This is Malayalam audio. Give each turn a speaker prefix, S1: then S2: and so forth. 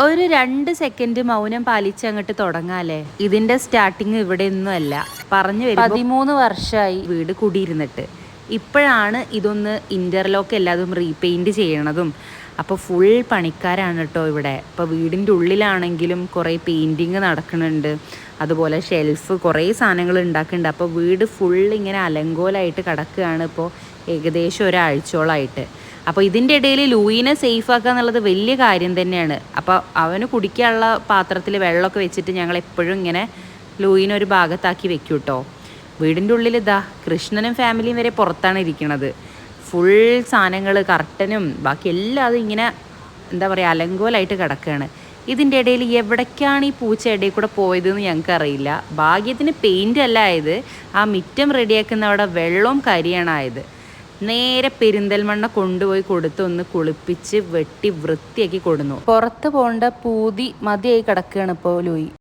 S1: ഒരു 2 സെക്കൻഡ് മൗനം പാലിച്ച് അങ്ങോട്ട് തുടങ്ങാല്ലേ. ഇതിന്റെ സ്റ്റാർട്ടിങ് ഇവിടെ ഒന്നും അല്ല. പറഞ്ഞു വരും 13 വർഷമായി വീട് കൂടിയിരുന്നിട്ട്. ഇപ്പോഴാണ് ഇതൊന്ന് ഇന്റർലോക്ക് എല്ലാതും റീപെയിന്റ് ചെയ്യണതും. അപ്പോൾ ഫുൾ പണിക്കാരാണ് കേട്ടോ ഇവിടെ. ഇപ്പോൾ വീടിൻ്റെ ഉള്ളിലാണെങ്കിലും കുറേ പെയിൻറ്റിങ് നടക്കുന്നുണ്ട്. അതുപോലെ ഷെൽഫ് കുറേ സാധനങ്ങൾ ഉണ്ടാക്കുന്നുണ്ട്. അപ്പോൾ വീട് ഫുൾ ഇങ്ങനെ അലങ്കോലമായിട്ട് കിടക്കുകയാണ് ഇപ്പോൾ ഏകദേശം ഒരാഴ്ചയോളമായിട്ട്. അപ്പോൾ ഇതിൻ്റെ ഇടയിൽ ലൂയിനെ സേഫ് ആക്കുക എന്നുള്ളത് വലിയ കാര്യം തന്നെയാണ്. അപ്പോൾ അവന് കുടിക്കാനുള്ള പാത്രത്തിൽ വെള്ളമൊക്കെ വെച്ചിട്ട് ഞങ്ങൾ എപ്പോഴും ഇങ്ങനെ ലൂയിനൊരു ഭാഗത്താക്കി വെക്കും കേട്ടോ. വീടിൻ്റെ ഉള്ളിൽ ഇതാ കൃഷ്ണനും ഫാമിലിയും വരെ പുറത്താണ് ഇരിക്കുന്നത്. ഫുൾ സാധനങ്ങൾ കർട്ടനും ബാക്കി എല്ലാം ഇങ്ങനെ എന്താ പറയുക അലങ്കോലായിട്ട് കിടക്കുകയാണ്. ഇതിൻ്റെ ഇടയിൽ എവിടേക്കാണ് ഈ പൂച്ച ഇടയിൽ കൂടെ പോയതെന്ന് ഞങ്ങൾക്കറിയില്ല. ഭാഗ്യത്തിന് പെയിൻ്റ് അല്ല ആയത്, ആ മിറ്റം റെഡിയാക്കുന്ന അവിടെ വെള്ളവും കരിയാണ് ആയത്. നേരെ പെരിന്തൽമണ്ണ കൊണ്ടുപോയി കൊടുത്ത് ഒന്ന് കുളിപ്പിച്ച് വെട്ടി വൃത്തിയാക്കി കൊടുന്നു. പുറത്ത് പോകേണ്ട പൂതി മതിയായി കിടക്കുകയാണ് ഇപ്പോൾ ലൂയി.